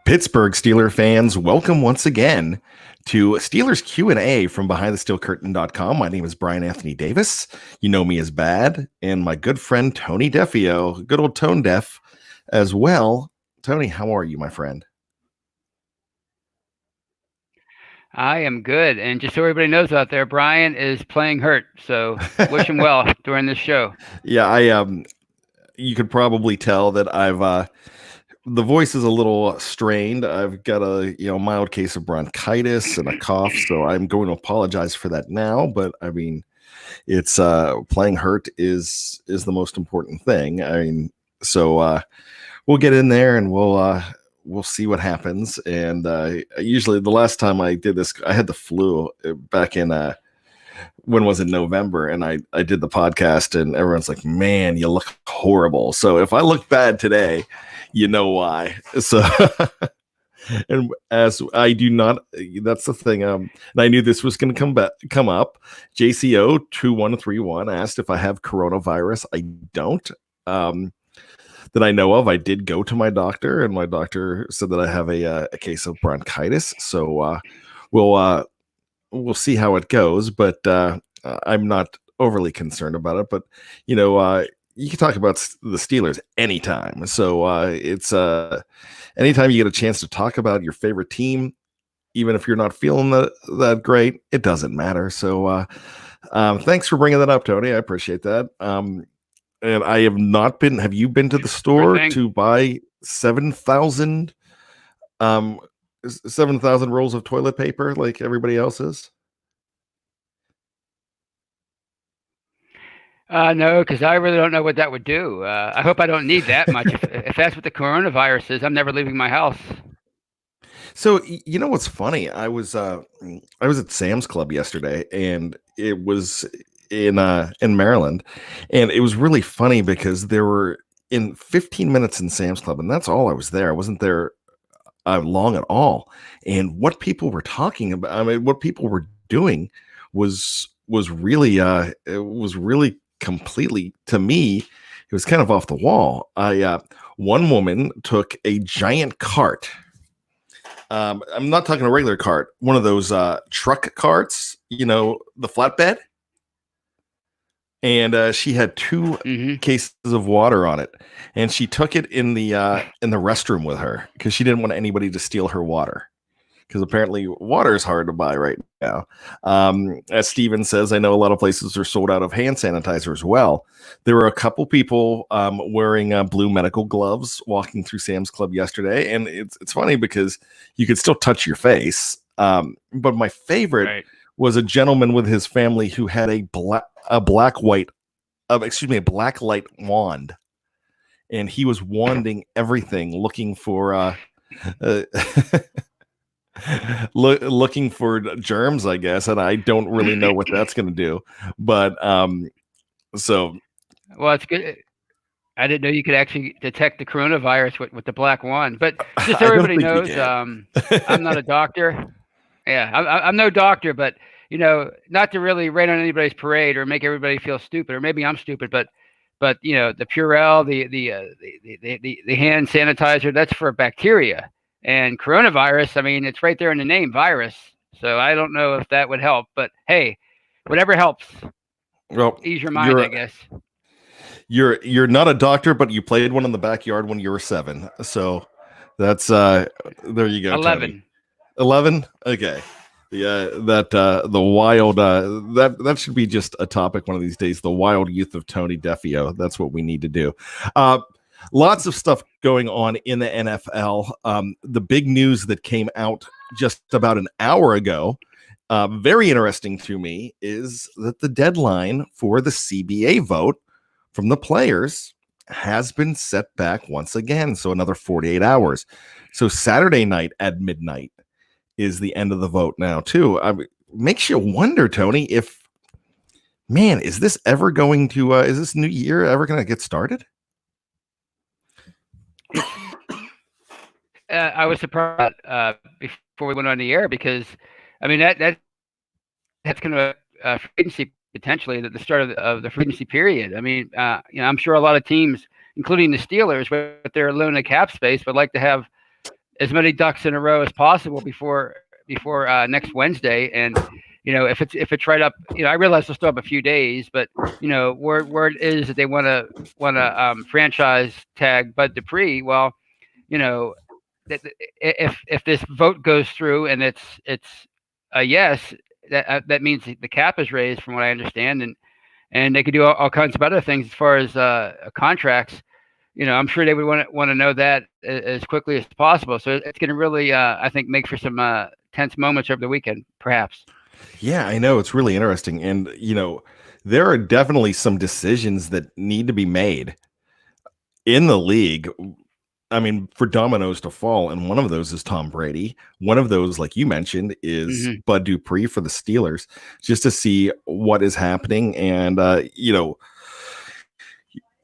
Pittsburgh Steelers fans, welcome once again to Steelers Q&A from BehindTheSteelCurtain.com. My name is Bryan Anthony Davis. You know me as Bad, and my good friend Tony Defeo, good old Tone Def as well. Tony, how are you, my friend? I am good. And just so everybody knows out there, Bryan is playing hurt. So wish him well during this show. Yeah, you could probably tell that the voice is a little strained. I've got a mild case of bronchitis and a cough, so I'm going to apologize for that now. But I mean, it's playing hurt is the most important thing. I mean, so we'll get in there and we'll see what happens. And usually, the last time I did this, I had the flu back in when was it, November, and I did the podcast, and everyone's like, "Man, you look horrible." So if I look bad today, you know why. So, and as I do not, that's the thing. And I knew this was going to come up. JCO 2131 asked if I have coronavirus. I don't. That I know of. I did go to my doctor, and my doctor said that I have a case of bronchitis. So we'll see how it goes, but I'm not overly concerned about it. But you can talk about the Steelers anytime. So it's anytime you get a chance to talk about your favorite team, even if you're not feeling that great, it doesn't matter. So thanks for bringing that up, Tony. I appreciate that. And I have not been. Have you been to the store to buy 7,000 rolls of toilet paper like everybody else is? No, because I really don't know what that would do. I hope I don't need that much. If that's what the coronavirus is, I'm never leaving my house. So you know what's funny? I was at Sam's Club yesterday, and it was in Maryland, and it was really funny because there were in 15 minutes in Sam's Club, and that's all I was there. I wasn't there long at all. And what people were talking about, I mean, what people were doing was really completely, to me, it was kind of off the wall. One woman took a giant cart. I'm not talking a regular cart, one of those truck carts, the flatbed. And she had two cases of water on it, and she took it in the restroom with her because she didn't want anybody to steal her water. Because apparently water is hard to buy right now. As Steven says, I know a lot of places are sold out of hand sanitizer as well. There were a couple people wearing blue medical gloves walking through Sam's Club yesterday, and it's funny because you could still touch your face. But my favorite was a gentleman with his family who had a black light wand, and he was wanding everything, looking for looking for germs, I guess, and I don't really know what that's going to do. But so well, it's good. I didn't know you could actually detect the coronavirus with the black wand. But just so everybody knows, I'm not a doctor. Yeah, I'm no doctor, but not to really rain on anybody's parade or make everybody feel stupid, or maybe I'm stupid, but the Purell, the hand sanitizer, that's for bacteria. And coronavirus, I mean, it's right there in the name, virus. So I don't know if that would help, but hey, whatever helps. Well, ease your mind, I guess. You're not a doctor, but you played one in the backyard when you were 7. So that's there you go. 11. Tony. 11. Okay. Yeah, the wild that should be just a topic one of these days. The wild youth of Tony Defeo. That's what we need to do. Lots of stuff going on in the NFL. The big news that came out just about an hour ago, very interesting to me, is that the deadline for the CBA vote from the players has been set back once again. So another 48 hours. So Saturday night at midnight is the end of the vote now, too. Makes you wonder, Tony, is this ever going to, is this new year ever going to get started? I was surprised before we went on the air because, I mean, that's kind of a free agency potentially at the start of the free agency period. I mean, I'm sure a lot of teams, including the Steelers, with their limited cap space, would like to have as many ducks in a row as possible before next Wednesday. And if it's right up, I realize they'll still have a few days, but word is that they want to franchise tag Bud Dupree. Well, if this vote goes through and it's a yes, that means the cap is raised, from what I understand, and they could do all kinds of other things as far as contracts. I'm sure they would want to know that as quickly as possible. So it's going to really, I think, make for some tense moments over the weekend, perhaps. Yeah, I know. It's really interesting. And, there are definitely some decisions that need to be made in the league. I mean, for dominoes to fall, and one of those is Tom Brady. One of those, like you mentioned, is Bud Dupree for the Steelers, just to see what is happening. And, a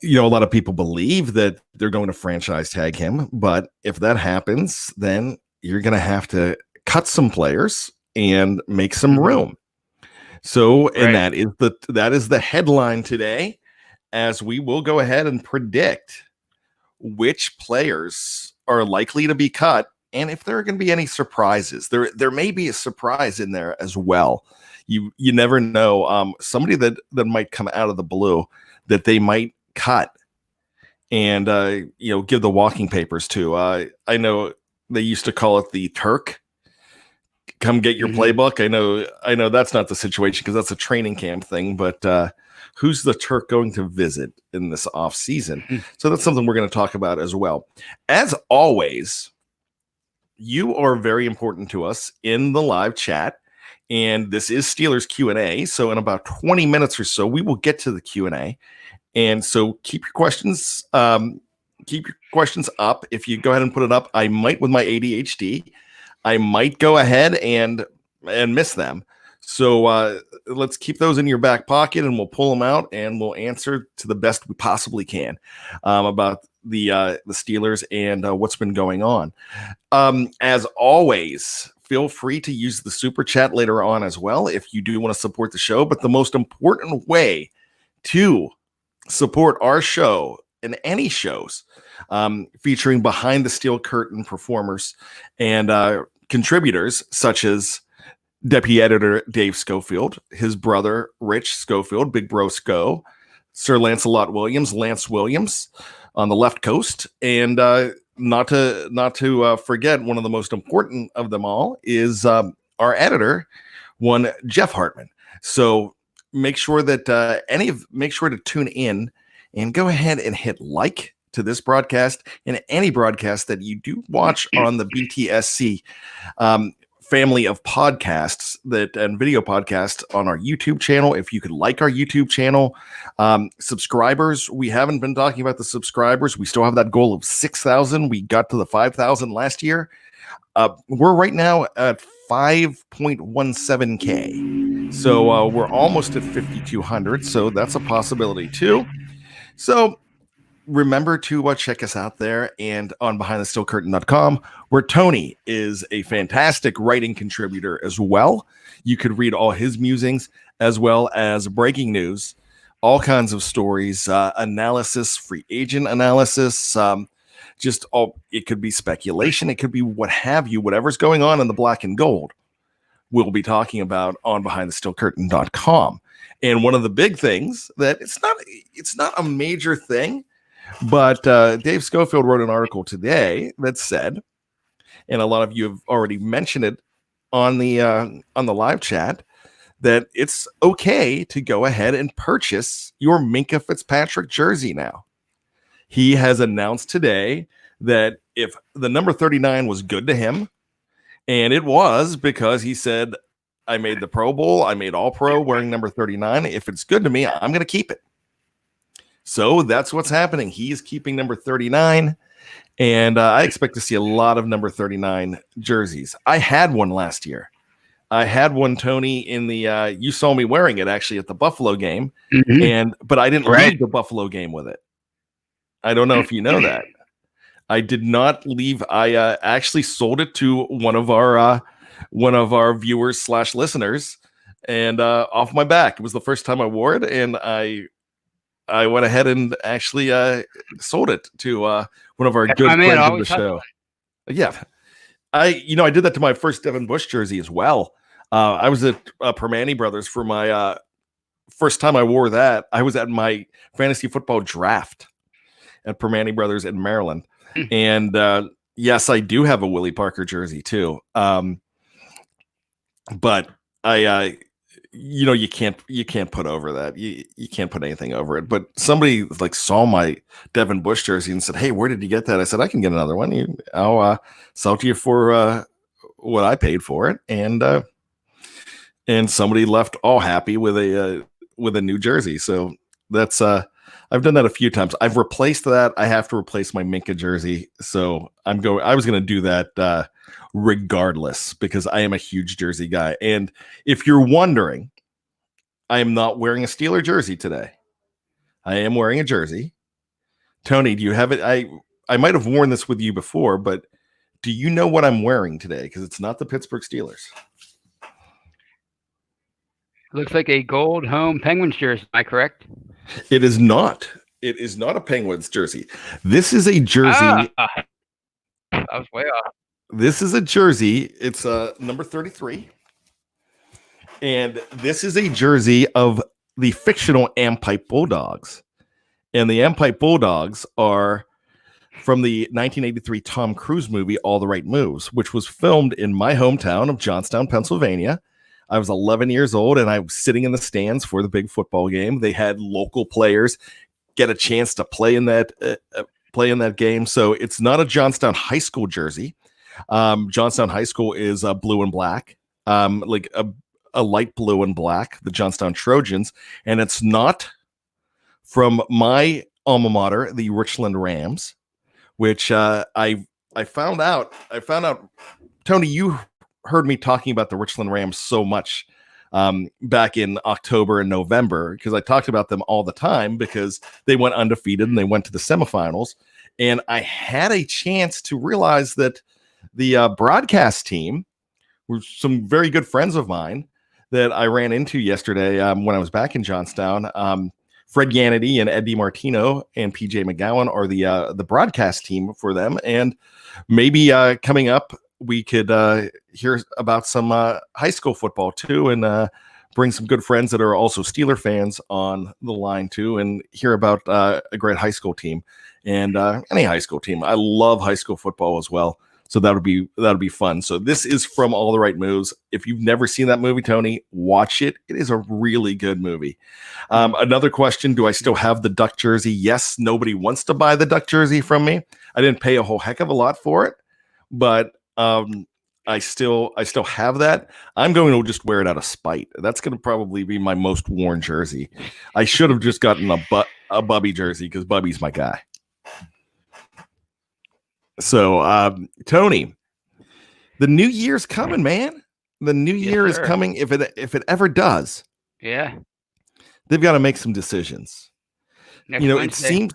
lot of people believe that they're going to franchise tag him. But if that happens, then you're going to have to cut some players and make some room. So, and that is the headline today, as we will go ahead and predict which players are likely to be cut, and if there are going to be any surprises. There may be a surprise in there as well. You never know. Somebody that might come out of the blue that they might cut and give the walking papers to. I know they used to call it the Turk. Come get your playbook. I know that's not the situation because that's a training camp thing, but who's the Turk going to visit in this off season? So that's something we're going to talk about as well. As always, you are very important to us in the live chat, and this is Steelers Q&A. So in about 20 minutes or so, we will get to the Q&A. And so keep your questions up. If you go ahead and put it up, I might, with my ADHD, I might go ahead and miss them. So let's keep those in your back pocket, and we'll pull them out, and we'll answer to the best we possibly can about the Steelers and what's been going on. As always, feel free to use the super chat later on as well if you do want to support the show. But the most important way to support our show and any shows featuring behind the steel curtain performers and contributors such as Deputy Editor Dave Schofield, his brother Rich Schofield, Big Bro Sco, Sir Lancelot Williams, Lance Williams on the left coast, and not to forget, one of the most important of them all is our editor, one Jeff Hartman. So make sure that make sure to tune in and go ahead and hit like to this broadcast and any broadcast that you do watch on the BTSC family of podcasts and video podcasts on our YouTube channel. If you could like our YouTube channel, subscribers, we haven't been talking about the subscribers. We still have that goal of 6,000. We got to the 5,000 last year. We're right now at 5.17K. So we're almost at 5,200. So that's a possibility too. So remember to check us out there and on behindthesteelcurtain.com, where Tony is a fantastic writing contributor as well. You could read all his musings as well as breaking news, all kinds of stories, analysis, free agent analysis, it could be speculation. It could be what have you, whatever's going on in the black and gold. We'll be talking about on behindthesteelcurtain.com. And one of the big things that it's not a major thing, but Dave Schofield wrote an article today that said, and a lot of you have already mentioned it on the live chat, that it's okay to go ahead and purchase your Minkah Fitzpatrick jersey now. He has announced today that if the number 39 was good to him, and it was, because he said, I made the Pro Bowl, I made All-Pro wearing number 39. If it's good to me, I'm going to keep it. So that's what's happening. He is keeping number 39, and I expect to see a lot of number 39 jerseys. I had one last year. I had one, Tony, in the you saw me wearing it actually at the Buffalo game, but I didn't leave the Buffalo game with it. I don't know if you know that. I did not leave. I actually sold it to one of our viewers / listeners, and off my back. It was the first time I wore it, and I went ahead and actually sold it to one of our good friends of the show. Yeah. I did that to my first Devin Bush jersey as well. I was at Permane Brothers for my first time I wore that. I was at my fantasy football draft at Permane Brothers in Maryland, and yes, I do have a Willie Parker jersey too. But I, you can't put over that. You can't put anything over it. But somebody like saw my Devin Bush jersey and said, "Hey, where did you get that?" I said, "I can get another one. I'll sell it to you for what I paid for it." And somebody left all happy with a new jersey. So that's I've done that a few times. I've replaced that. I have to replace my Minkah jersey. So I was going to do that regardless because I am a huge jersey guy. And if you're wondering, I am not wearing a Steeler jersey today. I am wearing a jersey. Tony, do you have it? I might have worn this with you before, but do you know what I'm wearing today? Because it's not the Pittsburgh Steelers. Looks like a gold home Penguins jersey. Am I correct? It is not. It is not a Penguins jersey. This is a jersey. I was way off. This is a jersey. It's number 33. And this is a jersey of the fictional Ampipe Bulldogs. And the Ampipe Bulldogs are from the 1983 Tom Cruise movie, All the Right Moves, which was filmed in my hometown of Johnstown, Pennsylvania. I was 11 years old, and I was sitting in the stands for the big football game. They had local players get a chance to play in that game. So it's not a Johnstown High School jersey. Johnstown High School is blue and black, like a light blue and black, the Johnstown Trojans, and it's not from my alma mater, the Richland Rams, which I found out. Tony, you heard me talking about the Richland Rams so much back in October and November because I talked about them all the time because they went undefeated and they went to the semifinals. And I had a chance to realize that the broadcast team were some very good friends of mine that I ran into yesterday when I was back in Johnstown. Fred Yannity and Ed DiMartino and PJ McGowan are the broadcast team for them. And maybe coming up, we could hear about some high school football too, and bring some good friends that are also Steeler fans on the line too, and hear about a great high school team and any high school team. I love high school football as well, so that'll be fun. So this is from All the Right Moves. If you've never seen that movie, Tony, watch it. It is a really good movie. Another question: do I still have the Duck jersey? Yes. Nobody wants to buy the Duck jersey from me. I didn't pay a whole heck of a lot for it, but I still have that. I'm going to just wear it out of spite. That's going to probably be my most worn jersey. I should have just gotten a Bubby jersey because Bubby's my guy. So, Tony, the new year's coming, man. The new year is coming. If it ever does, yeah, they've got to make some decisions. Next Wednesday. It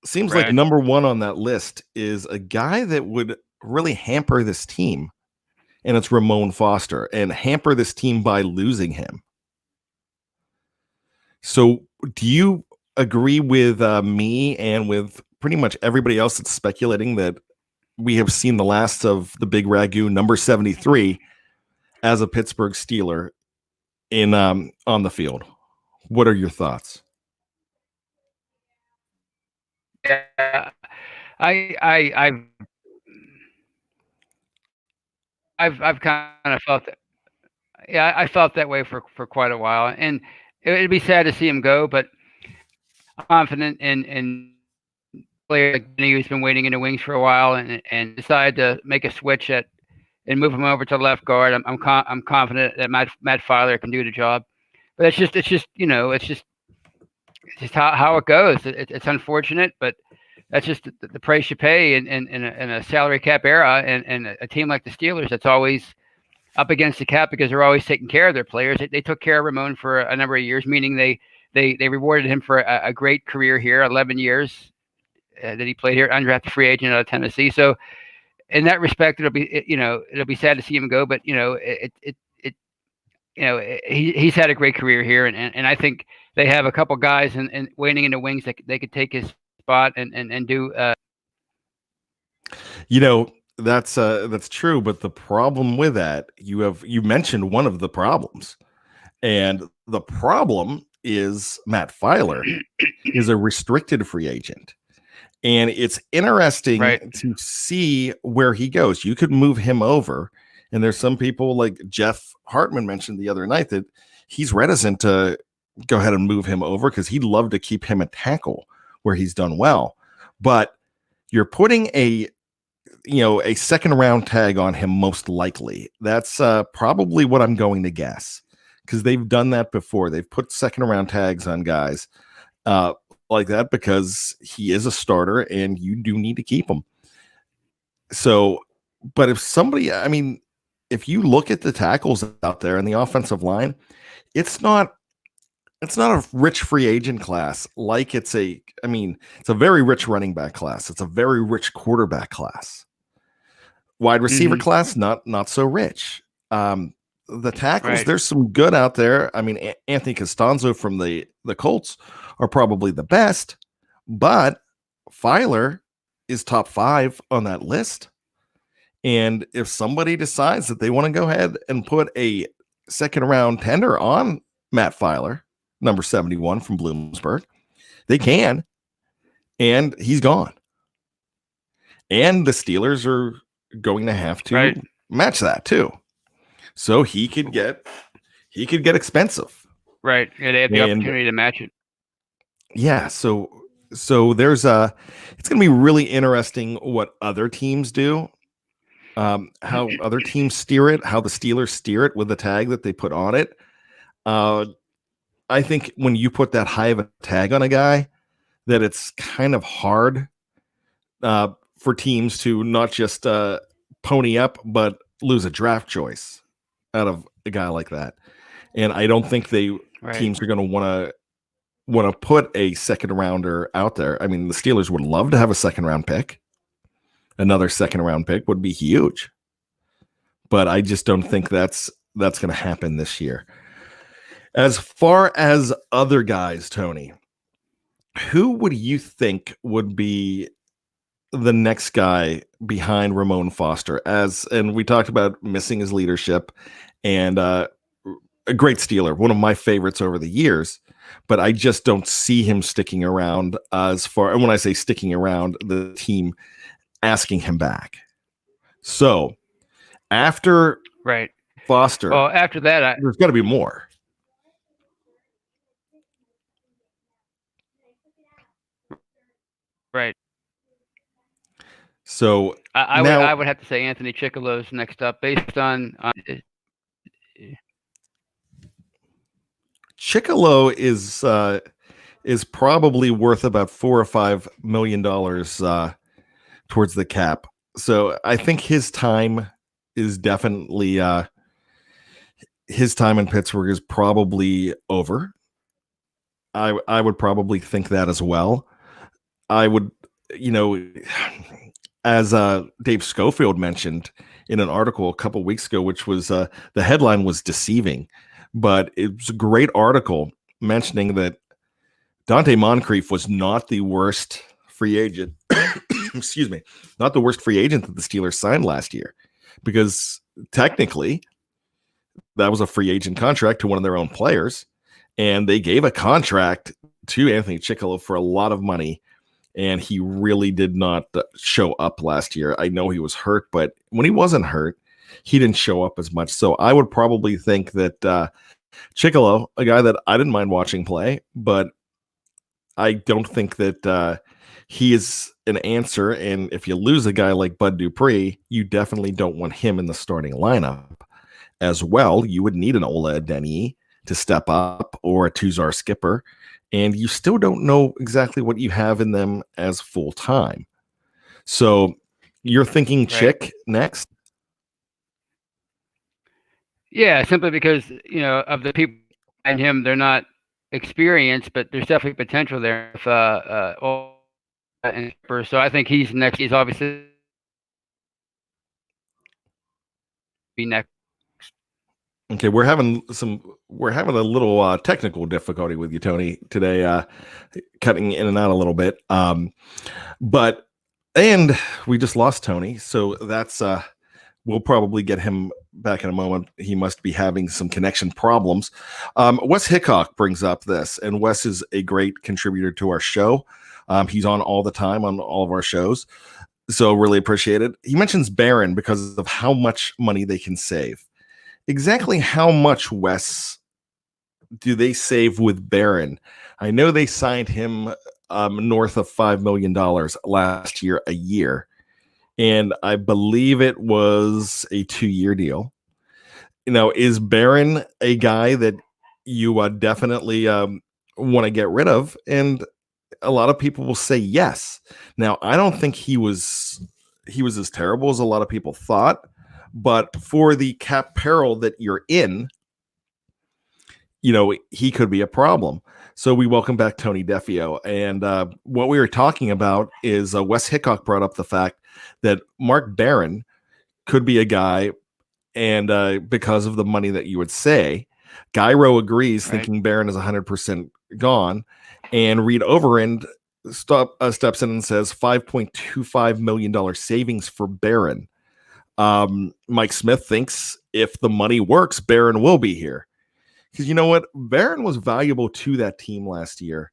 seems like number one on that list is a guy that would really hamper this team, and it's Ramon Foster, and hamper this team by losing him. So do you agree with me and with pretty much everybody else that's speculating that we have seen the last of the Big Ragu, number 73, as a Pittsburgh Steeler in on the field? What are your thoughts? Yeah, I've kind of felt that. Yeah, I felt that way for quite a while, and it'd be sad to see him go. But I'm confident in player who's been waiting in the wings for a while, and decided to make a switch and move him over to left guard. I'm confident that Matt Filer can do the job. But it's just how it goes. It's unfortunate, but that's just the price you pay in a salary cap era, and a team like the Steelers that's always up against the cap because they're always taking care of their players. They took care of Ramon for a number of years, meaning they rewarded him for a great career here, 11 years that he played here, undrafted free agent out of Tennessee. So in that respect, it'll be sad to see him go, but he's had a great career here, and I think they have a couple guys and waiting in the wings that they could take his spot and do. That's true, but the problem with that, you mentioned one of the problems, and the problem is Matt Filer is a restricted free agent. And it's interesting Right. to see where he goes. You could move him over. And there's some people like Jeff Hartman mentioned the other night that he's reticent to go ahead and move him over because he'd love to keep him at tackle where he's done well. But you're putting a second round tag on him most likely. That's probably what I'm going to guess because they've done that before. They've put second round tags on guys. Like that because he is a starter and you do need to keep him. So, but if you look at the tackles out there in the offensive line, it's not a rich free agent class like it's a very rich running back class. It's a very rich quarterback class. Wide receiver class, not so rich. The tackles, there's some good out there. I mean, Anthony Costanzo from the Colts are probably the best, but Filer is top 5 on that list. And if somebody decides that they want to go ahead and put a second round tender on Matt Filer, number 71 from Bloomsburg, they can, and he's gone. And the Steelers are going to have to match that too. So he could get expensive. Right. Yeah, they have the opportunity to match it. Yeah, so there's it's going to be really interesting what other teams do, how other teams steer it, how the Steelers steer it with the tag that they put on it. I think when you put that high of a tag on a guy, that it's kind of hard for teams to not just pony up, but lose a draft choice out of a guy like that. And I don't think teams are going to want to put a second rounder out there. I mean, the Steelers would love to have a second round pick. Another second round pick would be huge. But I just don't think that's going to happen this year. As far as other guys, Tony, who would you think would be the next guy behind Ramon Foster? And we talked about missing his leadership and a great Steeler, one of my favorites over the years, but I just don't see him sticking around and when I say sticking around, the team asking him back. So after Foster, after that, there's got to be more. Right. So I would have to say Anthony Chickalo's next up based on Chickalo is probably worth about $4 or $5 million towards the cap. So I think his time is definitely his time in Pittsburgh is probably over. I would probably think that as well. I would, as Dave Schofield mentioned in an article a couple weeks ago, which was the headline was deceiving, but it was a great article mentioning that Dante Moncrief was not the worst free agent. Excuse me, not the worst free agent that the Steelers signed last year, because technically that was a free agent contract to one of their own players, and they gave a contract to Anthony Chickalo for a lot of money. And he really did not show up last year. I know he was hurt, but when he wasn't hurt, he didn't show up as much. So I would probably think that Chickalo, a guy that I didn't mind watching play, but I don't think that he is an answer. And if you lose a guy like Bud Dupree, you definitely don't want him in the starting lineup as well. You would need an Ola Adeniyi to step up or a Tuzar Skipper. And you still don't know exactly what you have in them as full time. So you're thinking Chick next? Yeah, simply because, of the people behind him, they're not experienced, but there's definitely potential there. So I think he's next. He's obviously be next. Okay, we're having a little technical difficulty with you, Tony, today, cutting in and out a little bit. But And we just lost Tony, so that's we'll probably get him back in a moment. He must be having some connection problems. Wes Hickok brings up this, and Wes is a great contributor to our show. He's on all the time on all of our shows, so really appreciate it. He mentions Barron because of how much money they can save. Exactly how much, Wes, do they save with Barron? I know they signed him north of $5 million last year a year. And I believe it was a 2-year deal. Is Barron a guy that you definitely want to get rid of? And a lot of people will say yes. Now, I don't think he was as terrible as a lot of people thought, but for the cap peril that you're in, he could be a problem. So we welcome back Tony Defeo. And what we were talking about is Wes Hickok brought up the fact that Mark Barron could be a guy, and because of the money that you would say, Gyro agrees, right, thinking Barron is 100% gone, and Reed Overend steps in and says $5.25 million savings for Barron. Mike Smith thinks if the money works, Barron will be here. Because you know what? Barron was valuable to that team last year.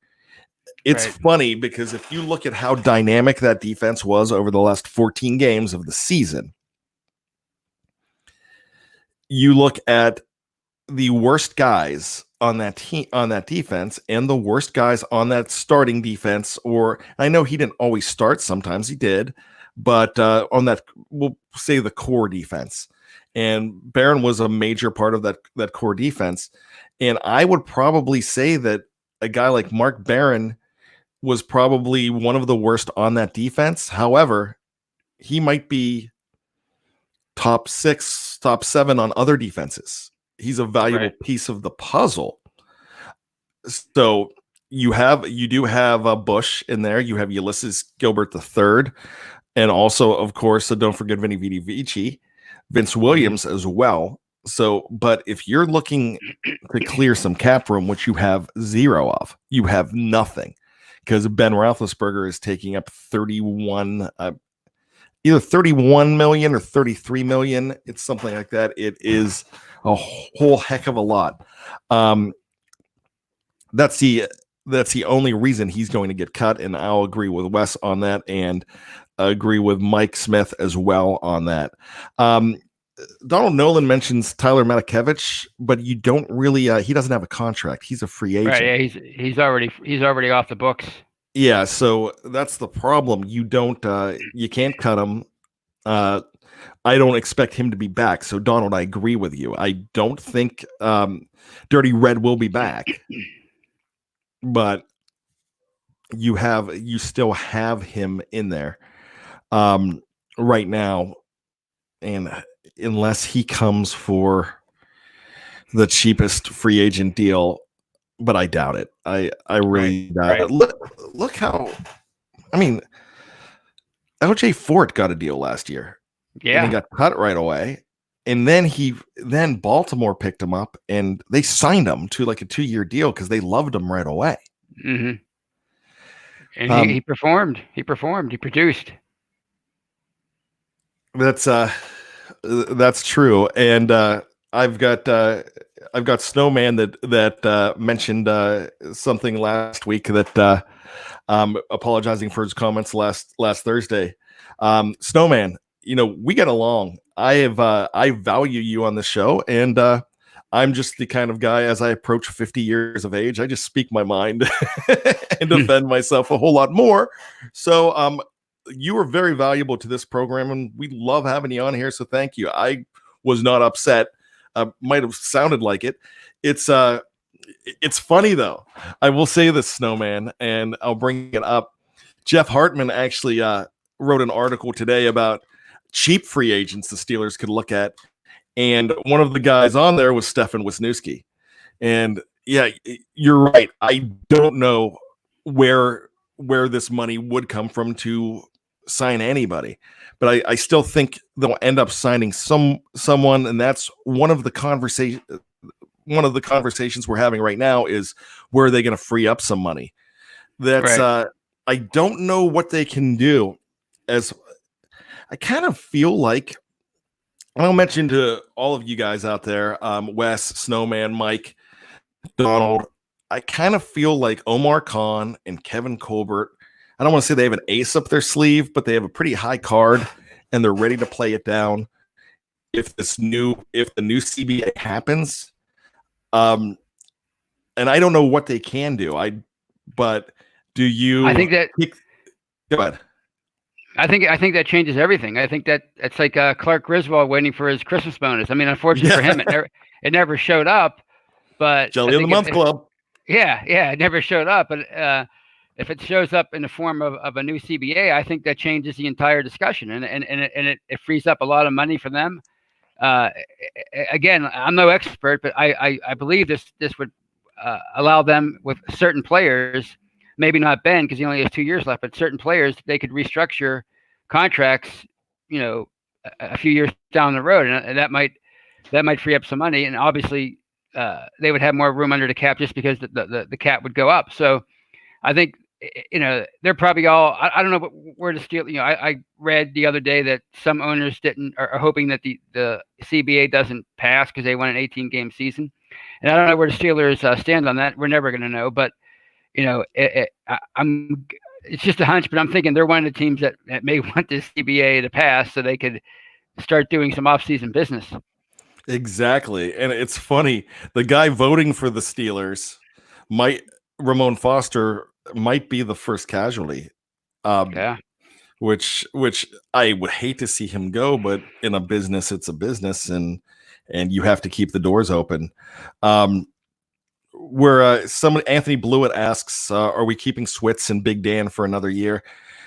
It's right. Funny because if you look at how dynamic that defense was over the last 14 games of the season, you look at the worst guys on that team, on that defense, and the worst guys on that starting defense. Or I know he didn't always start; sometimes he did, but on that, we'll say the core defense. And Barron was a major part of that core defense. And I would probably say that a guy like Mark Barron was probably one of the worst on that defense. However, he might be top 6, top 7 on other defenses. He's a valuable piece of the puzzle. So you do have Bush in there. You have Ulysses Gilbert III. And also, of course, don't forget Vinny Vici, Vince Williams as well. So, but if you're looking to clear some cap room, which you have zero of, you have nothing, because Ben Roethlisberger is taking up 31, either 31 million or 33 million. It's something like that. It is a whole heck of a lot. That's the only reason he's going to get cut, and I'll agree with Wes on that, and agree with Mike Smith as well on that. Donald Nolan mentions Tyler Matakevich, but you don't really. He doesn't have a contract. He's a free agent. Right? Yeah, he's already off the books. Yeah, so that's the problem. You can't cut him. I don't expect him to be back. So Donald, I agree with you. I don't think Dirty Red will be back, but you still have him in there right now, and unless he comes for the cheapest free agent deal, but I doubt it. I really doubt it. Look how, LJ Fort got a deal last year. Yeah. And he got cut right away. And then Baltimore picked him up and they signed him to like a 2-year deal because they loved him right away. Mm-hmm. And he performed. He produced. That's true. And I've got Snowman that mentioned something last week that apologizing for his comments last Thursday. Snowman, we get along. I value you on the show, and I'm just the kind of guy, as I approach 50 years of age, I just speak my mind and defend myself a whole lot more. So you are very valuable to this program, and we love having you on here. So thank you. I was not upset. Might have sounded like it. It's funny though. I will say this, Snowman, and I'll bring it up. Jeff Hartman actually wrote an article today about cheap free agents the Steelers could look at, and one of the guys on there was Stefan Wisniewski. And yeah, you're right. I don't know where this money would come from to sign anybody, but I still think they'll end up signing someone, and that's one of the conversations we're having right now is where are they going to free up some money. That's right. I don't know what they can do as I kind of feel like, and I'll mention to all of you guys out there, Wes, Snowman, Mike, Donald, I kind of feel like Omar Khan and Kevin Colbert, I don't want to say they have an ace up their sleeve, but they have a pretty high card and they're ready to play it down if the new CBA happens. And I don't know what they can do. But do you? I think that. Go ahead. I think that changes everything. I think that it's like Clark Griswold waiting for his Christmas bonus. I mean, unfortunately for him, it never showed up. But Jelly of the Month Club. Yeah, it never showed up. But if it shows up in the form of a new CBA, I think that changes the entire discussion, and it frees up a lot of money for them. Again, I'm no expert, but I believe this would allow them with certain players. Maybe not Ben because he only has 2 years left, but certain players they could restructure contracts, a few years down the road, and that might free up some money. And obviously, they would have more room under the cap just because the cap would go up. So, I think they're probably all. I don't know where to steal. I read the other day that some owners are hoping that the CBA doesn't pass because they want an 18-game season, and I don't know where the Steelers stand on that. We're never going to know, but. It's just a hunch, but I'm thinking they're one of the teams that may want this CBA to pass so they could start doing some off-season business. Exactly. And it's funny. The guy voting for the Steelers, Ramon Foster, might be the first casualty. Which I would hate to see him go, but in a business, it's a business, and you have to keep the doors open. Where Anthony Blewett asks, are we keeping Switz and Big Dan for another year?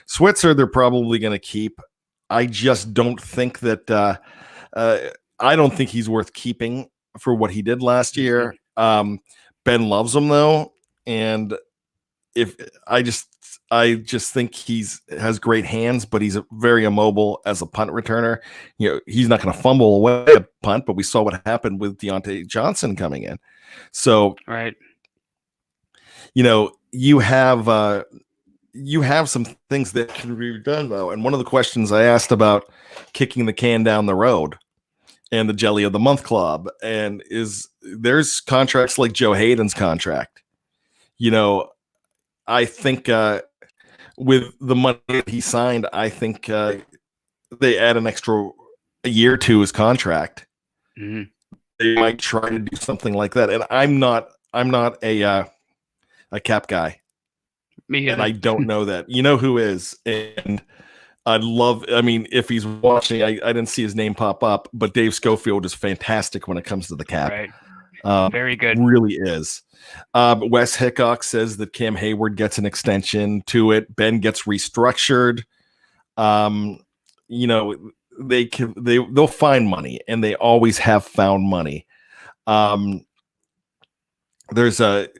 Switzer, they're probably going to keep. I just don't think that I don't think he's worth keeping for what he did last year. Ben loves him though, and I just think has great hands, but he's very immobile as a punt returner. He's not going to fumble away a punt, but we saw what happened with Deontay Johnson coming in. So, right, you have some things that can be done though. And one of the questions I asked about kicking the can down the road and the Jelly of the Month Club, and there's contracts like Joe Hayden's contract. I think with the money that he signed, I think they add an extra year to his contract. Mm-hmm. They might try to do something like that, and I'm not a cap guy. Me and I don't know that. You know who is, and if he's watching, I didn't see his name pop up, but Dave Schofield is fantastic when it comes to the cap. Right. Very good. Really is. Wes Hickok says that Cam Hayward gets an extension to it. Ben gets restructured. They'll find money, and they always have found money. There's and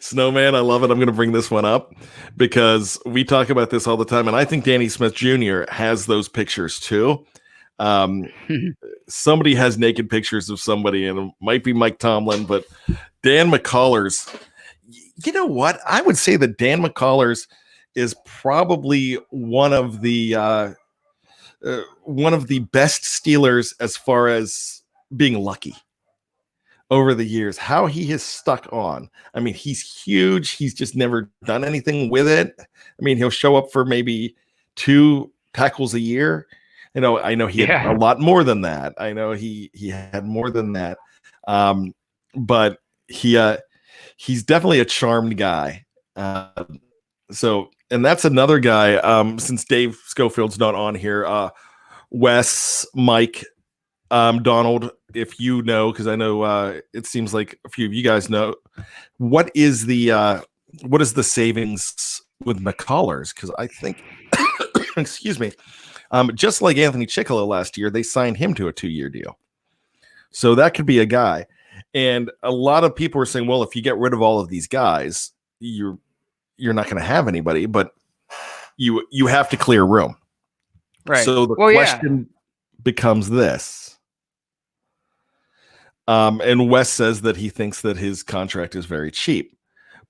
Snowman, I love it. I'm going to bring this one up because we talk about this all the time, and I think Danny Smith Jr. has those pictures too. Somebody has naked pictures of somebody, and it might be Mike Tomlin, but Dan McCullers. You know what? I would say that Dan McCullers is probably one of the best Steelers as far as being lucky over the years. How he has stuck on. I mean, he's huge. He's just never done anything with it. I mean, he'll show up for maybe 2 tackles a year. I know he had a lot more than that. I know he had more than that. But he's definitely a charmed guy. And that's another guy, since Dave Schofield's not on here, Wes, Mike, Donald, if you know, because I know it seems like a few of you guys know, what is the savings with McCullers? Because I think, excuse me, just like Anthony Chickalo last year, they signed him to a 2-year deal. So that could be a guy. And a lot of people are saying, well, if you get rid of all of these guys, you're not going to have anybody, but you have to clear room. Right. So the question becomes this. And Wes says that he thinks that his contract is very cheap.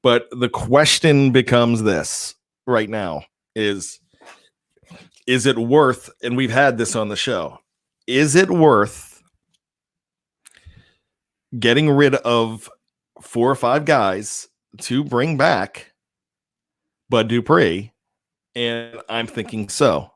But the question becomes this right now. is it worth, and we've had this on the show, is it worth getting rid of 4 or 5 guys to bring back Bud Dupree? And I'm thinking so.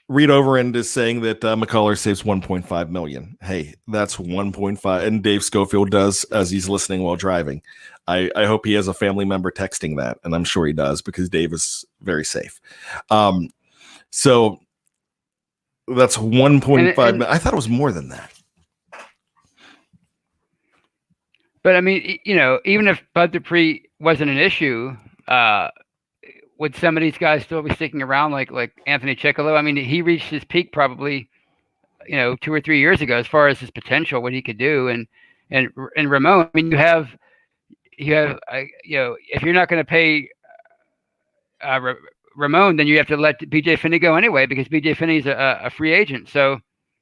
Reed Overend is saying that McCullers saves 1.5 million. Hey, that's 1.5, and Dave Schofield does as he's listening while driving. I hope he has a family member texting that, and I'm sure he does because Dave is very safe. So that's 1.5 million. I thought it was more than that. But I mean, even if Bud Dupree wasn't an issue, would some of these guys still be sticking around, like Anthony Chickalo? I mean, he reached his peak probably, 2 or 3 years ago as far as his potential, what he could do, and Ramon. I mean, you have, if you're not going to pay Ramon, then you have to let BJ Finney go anyway because BJ Finney's a free agent. So,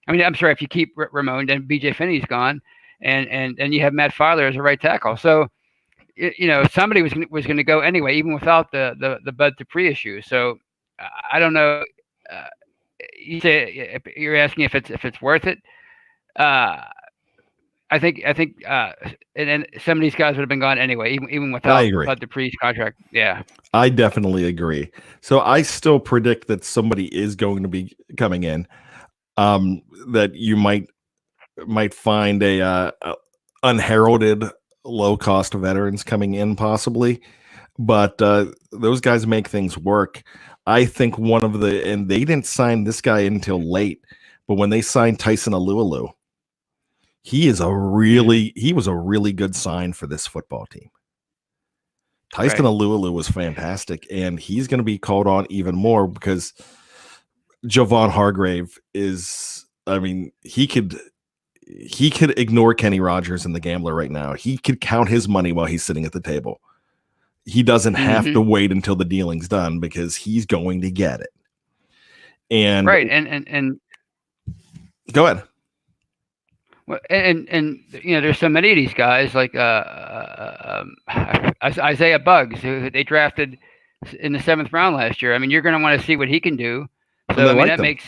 I mean, I'm sorry, if you keep Ramon, then BJ Finney's gone, and you have Matt Filer as a right tackle. So, somebody was going to go anyway, even without the Bud Dupree issue. So I don't know. You're asking if it's worth it. I think, and some of these guys would have been gone anyway, even without Bud Dupree's contract. Yeah, I definitely agree. So I still predict that somebody is going to be coming in. That you might find a unheralded low-cost veterans coming in possibly, but those guys make things work. I think and they didn't sign this guy until late, but when they signed Tyson Alualu, he was a really good sign for this football team. Tyson Alualu was fantastic, and he's going to be called on even more because Javon Hargrave is, I mean, he could ignore Kenny Rogers and the Gambler right now. He could count his money while he's sitting at the table. He doesn't have to wait until the dealing's done because he's going to get it. And and go ahead. Well, and there's so many of these guys like Isaiah Buggs, who they drafted in the 7th round last year. I mean, you're going to want to see what he can do. So I mean, that makes,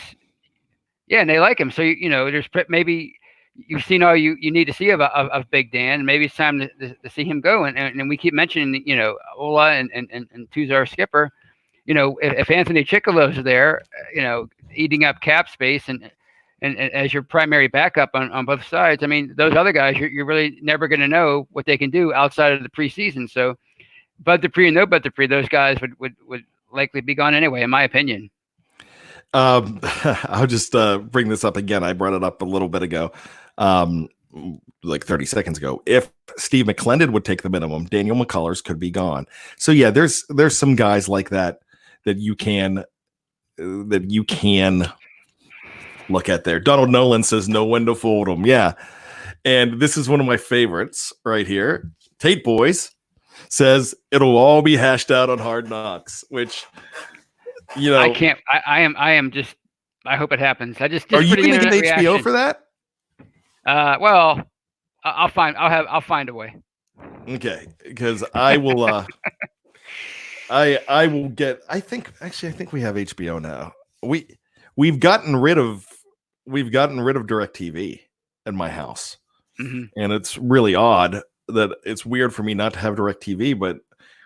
and they like him. So there's maybe you've seen all you need to see of Big Dan, and maybe it's time to see him go. And we keep mentioning, Ola and Tuzar Skipper. If Anthony Chickalo's there, eating up cap space and as your primary backup on both sides, I mean, those other guys, you're really never going to know what they can do outside of the preseason. So Bud Dupree and no Bud Dupree, those guys would likely be gone anyway, in my opinion. I'll just bring this up again. I brought it up a little bit ago, like 30 seconds ago. If Steve McClendon would take the minimum, Daniel McCullers could be gone. So yeah, there's some guys like that you can look at there. Donald Nolan says know when to fold them. Yeah. And this is one of my favorites right here. Tate Boys says it'll all be hashed out on Hard Knocks, which, I can't, I am just, I hope it happens. Are you going to get HBO for that? Well, I'll find a way. Okay. Because I will, I will get, I think we have HBO now. We've gotten rid of DirecTV in my house. Mm-hmm. And it's really odd that it's weird for me not to have DirecTV, but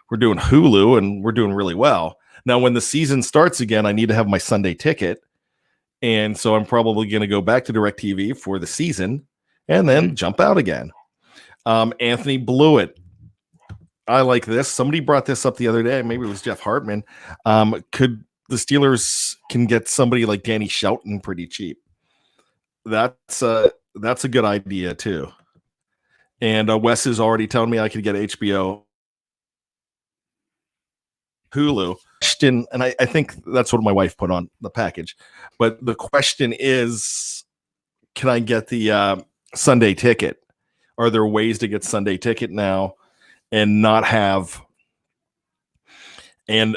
we're doing Hulu and we're doing really well. Now, when the season starts again, I need to have my Sunday ticket. And so I'm probably going to go back to DirecTV for the season and then jump out again. Anthony Blewett. I like this. Somebody brought this up the other day. Maybe it was Jeff Hartman. Could the Steelers can get somebody like Danny Shelton pretty cheap? That's a good idea too. And Wes is already telling me I could get HBO, Hulu. And I think that's what my wife put on the package. But the question is, can I get the Sunday ticket? Are there ways to get Sunday ticket now and not have to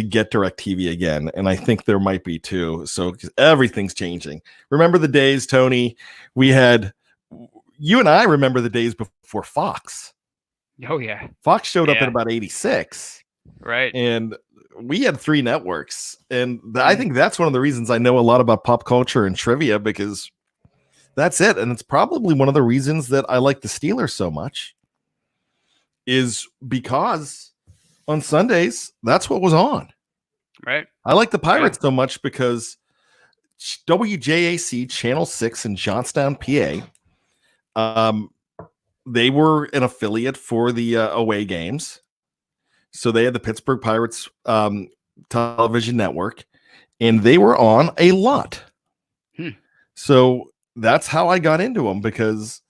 get DirecTV again? And I think there might be too. So everything's changing. Remember the days, Tony, you and I remember the days before Fox. Oh yeah. Fox showed up in about 86. Right. And we had 3 networks. And I think that's one of the reasons I know a lot about pop culture and trivia, because that's it. And it's probably one of the reasons that I like the Steelers so much, is because on Sundays, that's what was on. Right. I like the Pirates so much because WJAC Channel 6 in Johnstown, PA, they were an affiliate for the away games. So they had the Pittsburgh Pirates television network, and they were on a lot. So that's how I got into them, because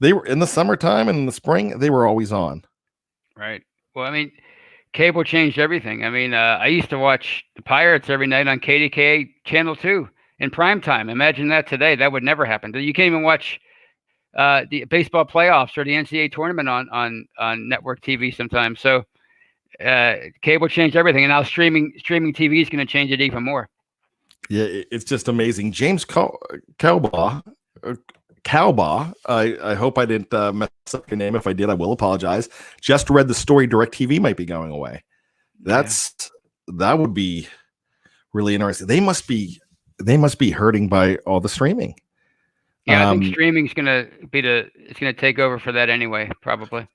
they were in the summertime and in the spring, they were always on. Right. Well, I mean, cable changed everything. I mean, I used to watch the Pirates every night on KDKA Channel 2 in prime time. Imagine that today. That would never happen. You can't even watch the baseball playoffs or the NCAA tournament on network TV sometimes. So cable changed everything, and now streaming TV is going to change it even more. Yeah, it's just amazing. James Cowbaugh, I hope I didn't mess up your name. If I did, I will apologize. Just read the story DirecTV might be going away. That would be really interesting. They must be hurting by all the streaming. Yeah, I think streaming's gonna it's gonna take over for that anyway, probably.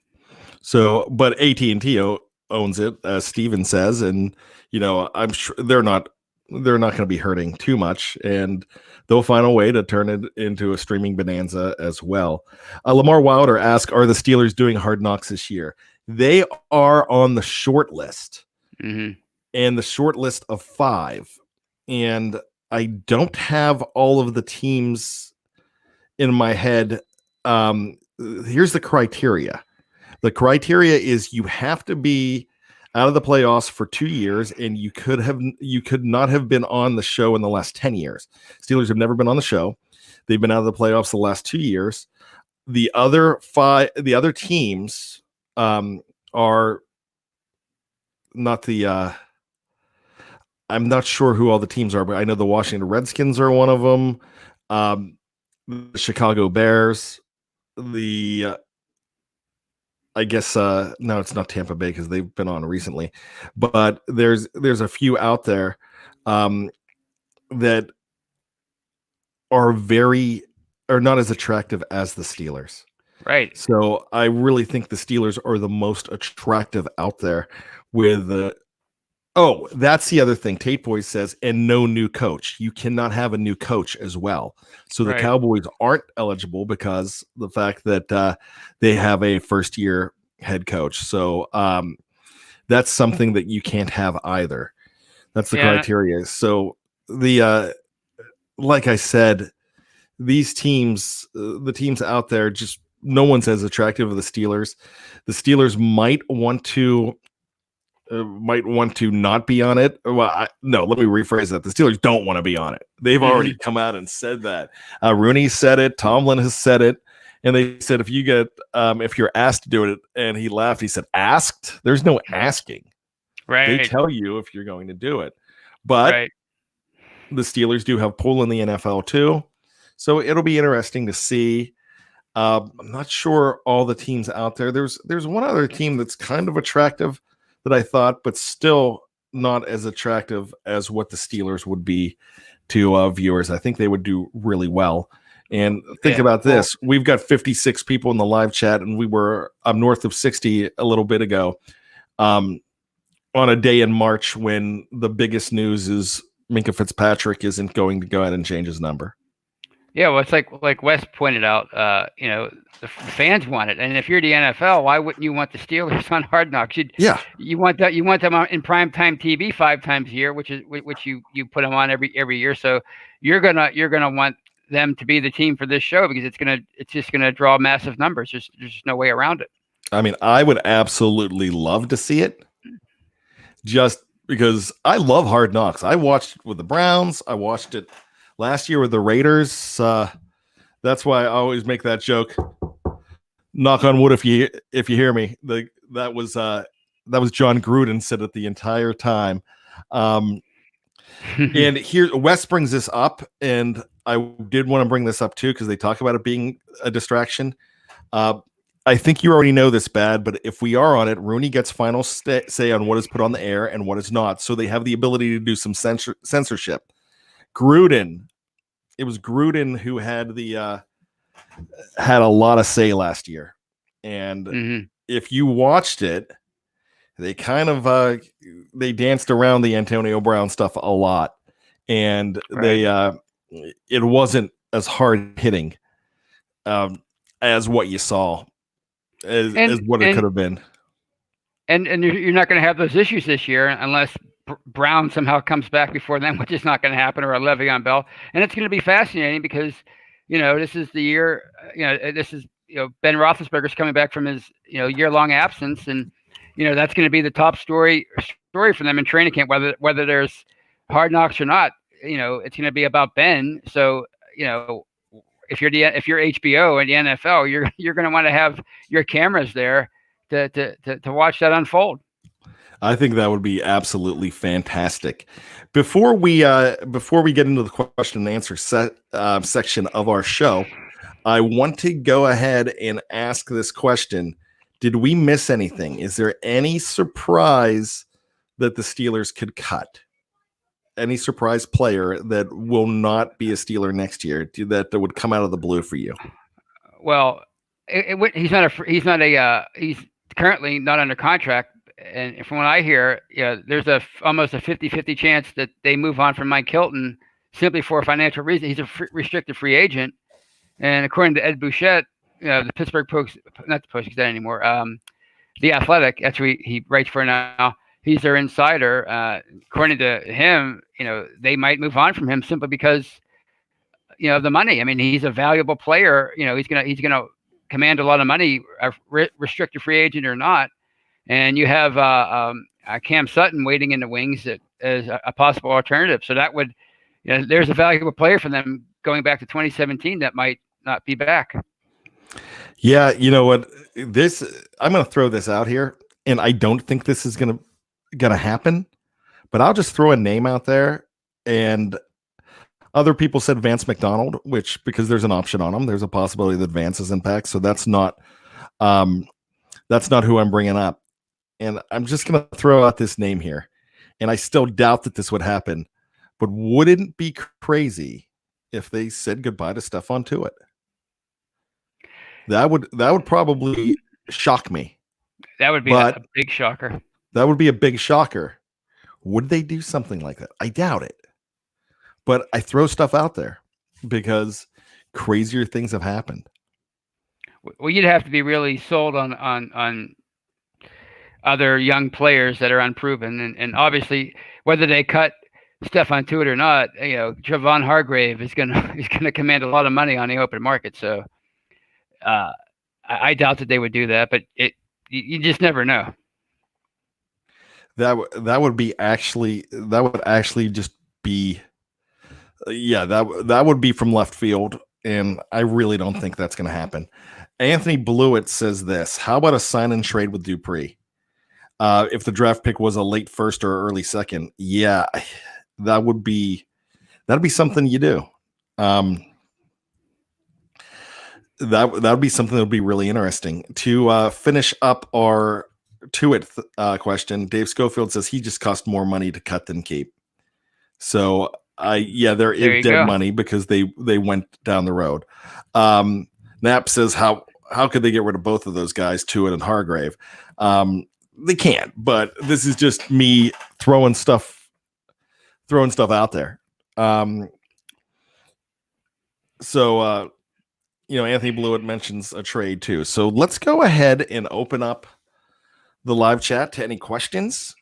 So, but AT&T owns it, as Steven says, and I'm sure they're not going to be hurting too much, and they'll find a way to turn it into a streaming bonanza as well. Lamar Wilder asks, are the Steelers doing Hard Knocks this year? They are on the short list, and the short list of 5, and I don't have all of the teams in my head. Here's the criteria. The criteria is you have to be out of the playoffs for 2 years, and you could not have been on the show in the last 10 years. Steelers have never been on the show. They've been out of the playoffs the last 2 years. The other teams are not the I'm not sure who all the teams are, but I know the Washington Redskins are one of them. The Chicago Bears, I guess no, it's not Tampa Bay because they've been on recently, but there's a few out there that are not as attractive as the Steelers. Right. So I really think the Steelers are the most attractive out there with that's the other thing. Tate Boys says, and no new coach. You cannot have a new coach as well. So the Cowboys aren't eligible because the fact that they have a first-year head coach. So that's something that you can't have either. That's the criteria. So like I said, these teams, the teams out there, just no one's as attractive as the Steelers. The Steelers might want to not be on it. Well, no, let me rephrase that. The Steelers don't want to be on it. They've already come out and said that. Rooney said it. Tomlin has said it. And they said, if you're asked to do it, and he laughed, he said, asked? There's no asking. Right. They tell you if you're going to do it. But the Steelers do have pull in the NFL too. So it'll be interesting to see. I'm not sure all the teams out there. There's one other team that's kind of attractive that I thought, but still not as attractive as what the Steelers would be to viewers. I think they would do really well. And think about this. We've got 56 people in the live chat, and we were north of 60 a little bit ago on a day in March when the biggest news is Minkah Fitzpatrick isn't going to go ahead and change his number. Yeah, well, it's like Wes pointed out, the fans want it, and if you're the NFL, why wouldn't you want the Steelers on Hard Knocks? You want them on in primetime TV 5 times a year, which you put them on every year. So you're gonna want them to be the team for this show because it's just gonna draw massive numbers. There's just no way around it. I mean, I would absolutely love to see it, just because I love Hard Knocks. I watched it with the Browns. I watched it last year with the Raiders. That's why I always make that joke. Knock on wood if you hear me. That was John Gruden said it the entire time. And here Wes brings this up, and I did want to bring this up too because they talk about it being a distraction. I think you already know this, Bad, but if we are on it, Rooney gets final say on what is put on the air and what is not. So they have the ability to do some censorship. Gruden, it was Gruden who had had a lot of say last year. And if you watched it, they kind of they danced around the Antonio Brown stuff a lot. And it wasn't as hard hitting as what you saw. As what it could have been. And you're not going to have those issues this year unless Brown somehow comes back before then, which is not going to happen, or a Le'Veon Bell. And it's going to be fascinating because, this is the year, this is, Ben Roethlisberger's coming back from his, year-long absence. And, that's going to be the top story for them in training camp, whether there's hard knocks or not. It's going to be about Ben. So, if you're HBO and the NFL, you're going to want to have your cameras there to watch that unfold. I think that would be absolutely fantastic. Before we get into the question and answer section of our show, I want to go ahead and ask this question: did we miss anything? Is there any surprise that the Steelers could cut? Any surprise player that will not be a Steeler next year that would come out of the blue for you? Well, he's currently not under contract. And from what I hear, there's almost a 50-50 chance that they move on from Mike Hilton simply for a financial reason. He's a restricted free agent. And according to Ed Bouchette, the Pittsburgh Post, not the Post Gazette anymore, The Athletic, that's who he writes for now. He's their insider. According to him, they might move on from him simply because, of the money. I mean, he's a valuable player. He's gonna command a lot of money, a restricted free agent or not. And you have Cam Sutton waiting in the wings as a possible alternative. So that would, there's a valuable player for them going back to 2017 that might not be back. Yeah, you know what? I'm going to throw this out here, and I don't think this is going to happen, but I'll just throw a name out there. And other people said Vance McDonald, which, because there's an option on him, there's a possibility that Vance is impact. So that's not who I'm bringing up. And I'm just going to throw out this name here. And I still doubt that this would happen, but wouldn't it be crazy if they said goodbye to Stephon Tuitt? That would probably shock me. That would be a big shocker. That would be a big shocker. Would they do something like that? I doubt it. But I throw stuff out there because crazier things have happened. Well, you'd have to be really sold on other young players that are unproven, and obviously whether they cut Stephon Tuitt or not, Javon Hargrave is gonna command a lot of money on the open market. So I doubt that they would do that, but you just never know. That would actually just be, that would be from left field, and I really don't think that's going to happen. Anthony Blewett says this: how about a sign and trade with Dupree? If the draft pick was a late first or early second, that'd be something you do. That would be something that would be really interesting. To finish up our Tuitt question, Dave Schofield says he just cost more money to cut than keep. So there is dead money because they went down the road. Knapp says how could they get rid of both of those guys, Tuitt and Hargrave? They can't, but this is just me throwing stuff out there. Anthony Blewett mentions a trade too. So let's go ahead and open up the live chat to any questions.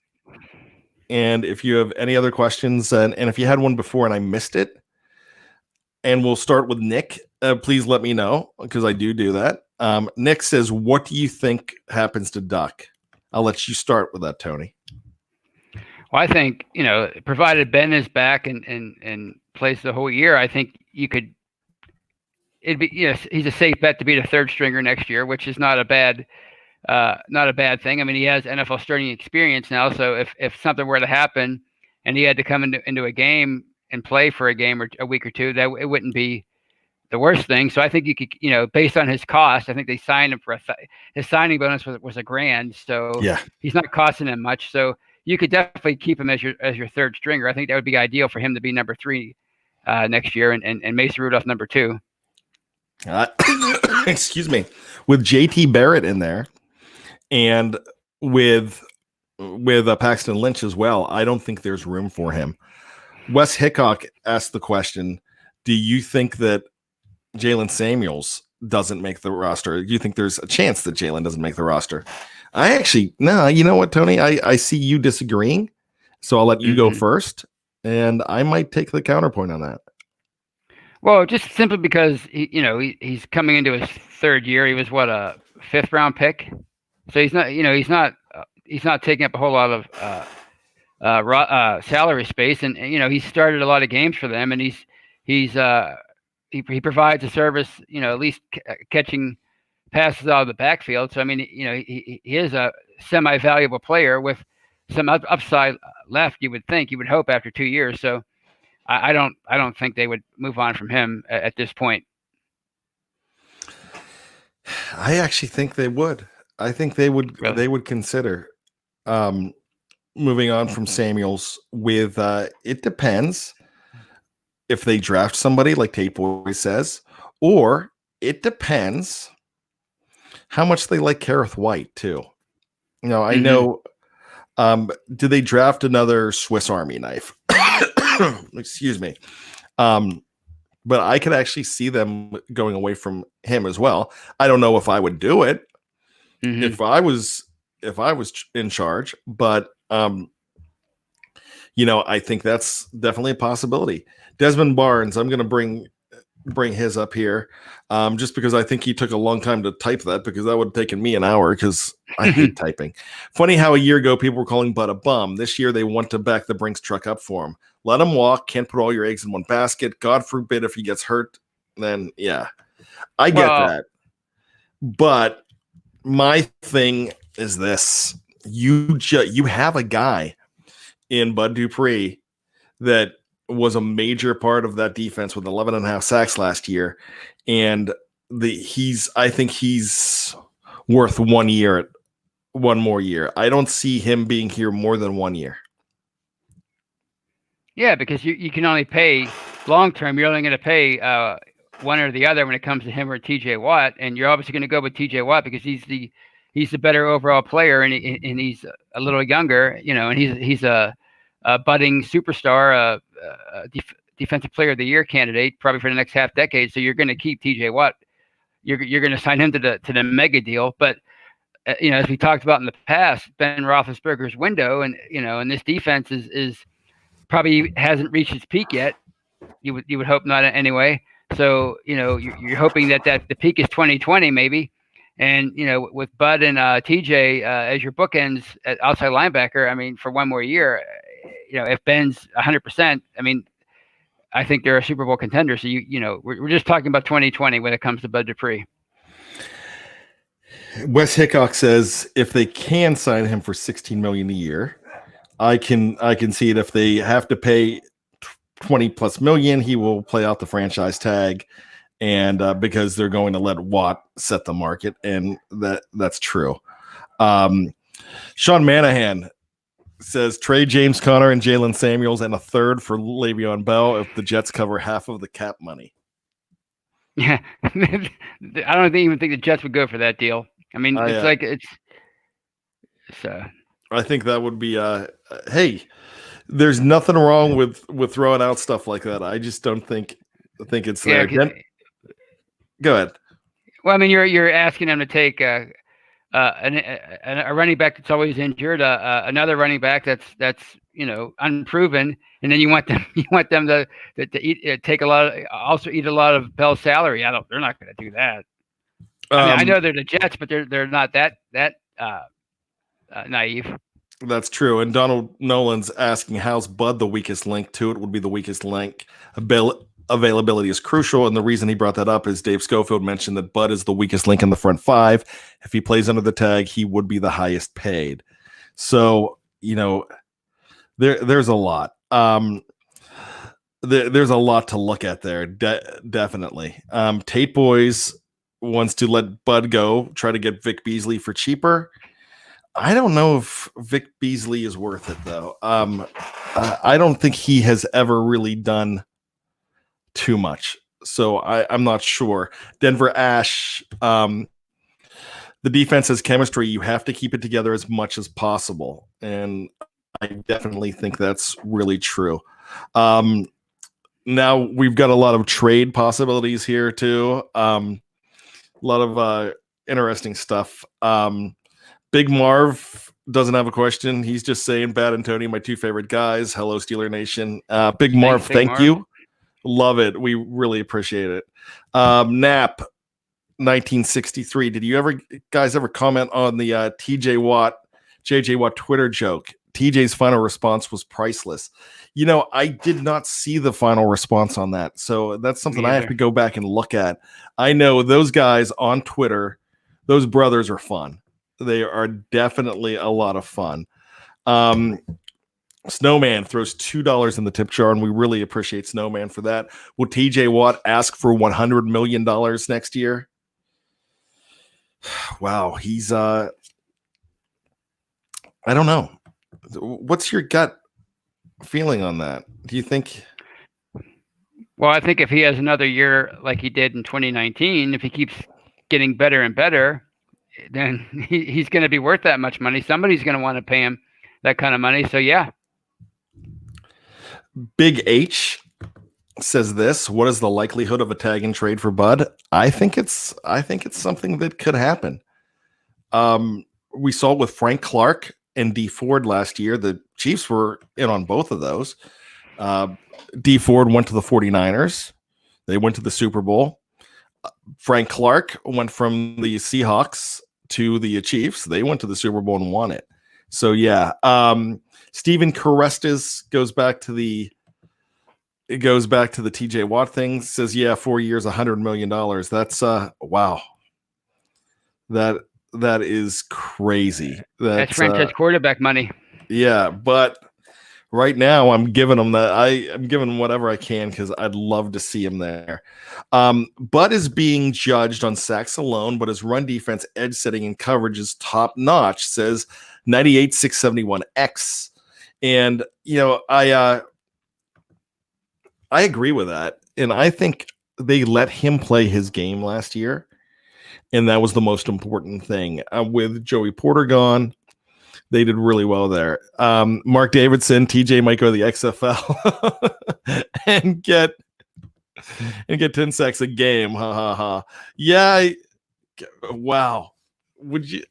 And if you have any other questions, and if you had one before and I missed it, and we'll start with Nick, please let me know, because I do that. Nick says, what do you think happens to Duck? I'll let you start with that, Tony. Well, I think, provided Ben is back and plays the whole year, I think it'd be, he's a safe bet to be the third stringer next year, which is not a bad thing. I mean, he has NFL starting experience now, so if something were to happen and he had to come into a game and play for a game or a week or two, that it wouldn't be the worst thing. So I think you could, based on his cost, I think they signed him for his signing bonus was $1,000. So Yeah. he's not costing them much. So you could definitely keep him as your third stringer. I think that would be ideal for him to be number 3 next year, and Mason Rudolph number 2. Excuse me. With JT Barrett in there, and with Paxton Lynch as well, I don't think there's room for him. Wes Hickok asked the question, do you think that Jalen Samuels doesn't make the roster? Do you think there's a chance that Jalen doesn't make the roster? No, you know what, Tony? I see you disagreeing, so I'll let you go first, and I might take the counterpoint on that. Well, just simply because he's coming into his third year. He was a 5th round pick, so he's not taking up a whole lot of salary space, and he started a lot of games for them, and he provides a service, at least catching passes out of the backfield. So I mean, he is a semi-valuable player with some upside left. You would hope after 2 years. So I don't think they would move on from him at this point. I actually think they would. I think they would. Really? They would consider moving on from Samuels. With it depends if they draft somebody like Tate Boy says, or it depends how much they like Kareth White too. I know. Do they draft another Swiss Army knife? Excuse me. But I could actually see them going away from him as well. I don't know if I would do it if I was in charge, but I think that's definitely a possibility. Desmond Barnes, I'm going to bring his up here, just because I think he took a long time to type that, because that would have taken me an hour, because I hate typing. Funny how a year ago people were calling Bud a bum. This year they want to back the Brinks truck up for him. Let him walk. Can't put all your eggs in one basket. God forbid if he gets hurt, then yeah, I get that. But my thing is this: you have a guy in Bud Dupree that was a major part of that defense with 11.5 sacks last year, and I think he's worth 1 year, one more year. I don't see him being here more than 1 year. Yeah, because you can only pay long term. You're only going to pay one or the other when it comes to him or TJ Watt, and you're obviously going to go with TJ Watt because he's the better overall player, and he's a little younger, and he's a budding superstar, defensive player of the year candidate probably for the next half decade. So you're going to keep TJ Watt. You're going to sign him to the mega deal, but as we talked about in the past, Ben Roethlisberger's window, and this defense is probably hasn't reached its peak yet. You would hope not anyway. So you're hoping that the peak is 2020 maybe, and with Bud and TJ as your bookends at outside linebacker. I mean, for one more year, if Ben's 100%, I mean, I think they're a Super Bowl contender. So we're just talking about 2020 when it comes to Bud Dupree. Wes Hickok says if they can sign him for $16 million a year, I can see it. If they have to pay $20+ million, he will play out the franchise tag, and because they're going to let Watt set the market, and that's true. Sean Manahan says trade James Conner and Jalen Samuels and a third for Le'Veon Bell if the Jets cover half of the cap money. Yeah, I don't even think the Jets would go for that deal. I mean, I think that would be hey, there's nothing wrong with throwing out stuff like that. I just don't think it's there. Go ahead. Well, I mean, you're asking them to take a running back that's always injured, another running back that's unproven, and then you want them to take eat a lot of Bell's salary. They're not going to do that. I know they're the Jets, but they're not that naive. That's true. And Donald Nolan's asking, how's Bud the weakest link to it? Would be the weakest link. Availability is crucial, and the reason he brought that up is Dave Schofield mentioned that Bud is the weakest link in the front five. If he plays under the tag, he would be the highest paid. So there's a lot. there's a lot to look at there. Definitely. Tate Boys wants to let Bud go, try to get Vic Beasley for cheaper. I don't know if Vic Beasley is worth it, though. I don't think he has ever really done too much. So I'm not sure. Denver Ash, the defense has chemistry. You have to keep it together as much as possible. And I definitely think that's really true. Now we've got a lot of trade possibilities here, too. A lot of interesting stuff. Big Marv doesn't have a question. He's just saying Bad and Tony, my two favorite guys. Hello, Steeler Nation. Big Marv, thank you. Love it. We really appreciate it. Nap 1963. Did you guys ever comment on the JJ Watt Twitter joke? TJ's final response was priceless. I did not see the final response on that. So that's something I have to go back and look at. I know those guys on Twitter, those brothers are fun. They are definitely a lot of fun. Snowman throws $2 in the tip jar, and we really appreciate Snowman for that. Will TJ Watt ask for $100 million next year? Wow, he's I don't know. What's your gut feeling on that? Do you think? Well, I think if he has another year like he did in 2019, if he keeps getting better and better, then he's going to be worth that much money. Somebody's going to want to pay him that kind of money. So, yeah. Big H says this: what is the likelihood of a tag and trade for Bud? I think it's something that could happen. We saw with Frank Clark and D Ford last year. The Chiefs were in on both of those. D Ford went to the 49ers. They went to the Super Bowl. Frank Clark went from the Seahawks to the Chiefs. They went to the Super Bowl and won it. So yeah, Steven Carestas goes back to the TJ Watt thing. Says, yeah, 4 years, $100 million. That's wow. That is crazy. That's franchise quarterback money. Yeah, but right now I'm giving him that. I'm giving whatever I can because I'd love to see him there. Bud is being judged on sacks alone, but his run defense, edge setting, and coverage is top notch. Says 98,671X, and I agree with that, and I think they let him play his game last year, and that was the most important thing. With Joey Porter gone, they did really well there. Mark Davidson, TJ might go to the XFL and get 10 sacks a game. Ha ha ha. Yeah. Wow. Would you?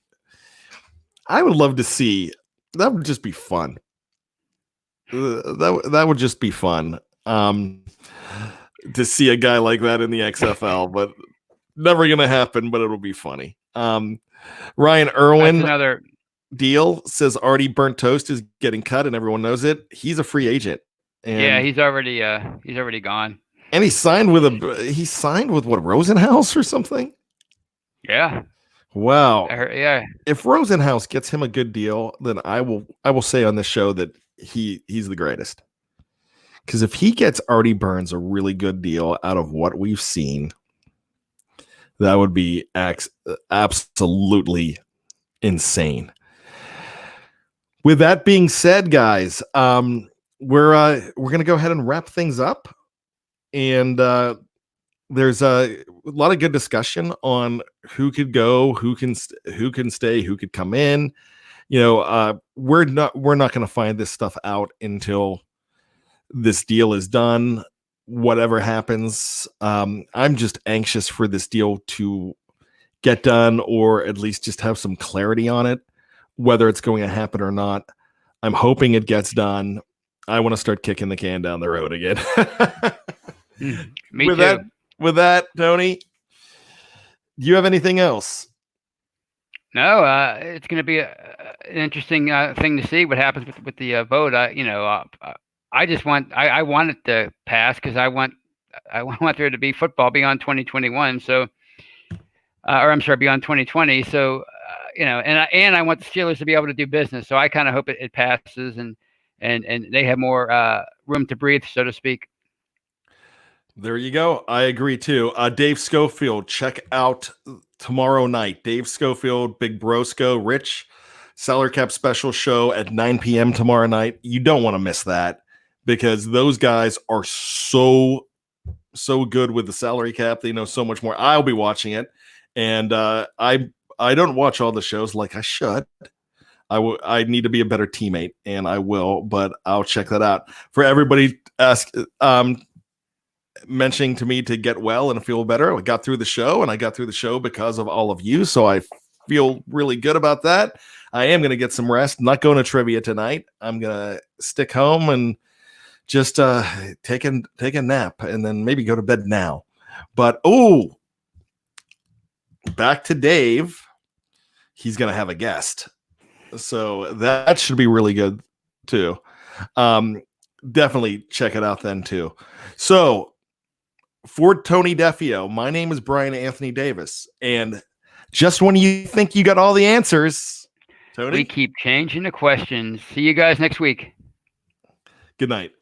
I would love to see. That would just be fun. That would just be fun. To see a guy like that in the XFL, but never gonna happen. But it'll be funny. Ryan Irwin. That's another deal says Artie Burnt Toast is getting cut and everyone knows it. He's a free agent. And yeah, he's already gone. And he signed with what, Rosenhaus or something? Yeah. Wow. Yeah. If Rosenhaus gets him a good deal, then I will say on this show that he's the greatest. Because if he gets Artie Burns a really good deal out of what we've seen, that would be absolutely insane. With that being said, guys, we're gonna go ahead and wrap things up, and there's a lot of good discussion on who could go, who can stay, who could come in. We're not going to find this stuff out until this deal is done. Whatever happens, I'm just anxious for this deal to get done, or at least just have some clarity on it, whether it's going to happen or not. I'm hoping it gets done. I want to start kicking the can down the road again. Me too. With that, Tony, do you have anything else? No, it's going to be an interesting thing to see what happens with the vote. I just want it to pass because I want there to be football beyond 2021. So, or I'm sorry, beyond 2020. So, and I want the Steelers to be able to do business. So I kind of hope it passes and they have more room to breathe, so to speak. There you go. I agree too. Dave Schofield, check out tomorrow night. Dave Schofield, Big Brosco, Rich, Salary Cap Special show at 9 p.m. tomorrow night. You don't want to miss that because those guys are so good with the salary cap. They know so much more. I'll be watching it, and I don't watch all the shows like I should. I need to be a better teammate, and I will. But I'll check that out. For everybody mentioning to me to get well and feel better. I got through the show, and I got through the show because of all of you. So I feel really good about that. I am going to get some rest. I'm not going to trivia tonight. I'm going to stick home and just take a nap and then maybe go to bed now. But back to Dave. He's going to have a guest. So that should be really good too. Definitely check it out then too. So for Tony Defeo, my name is Bryan Anthony Davis. And just when you think you got all the answers, Tony, we keep changing the questions. See you guys next week. Good night.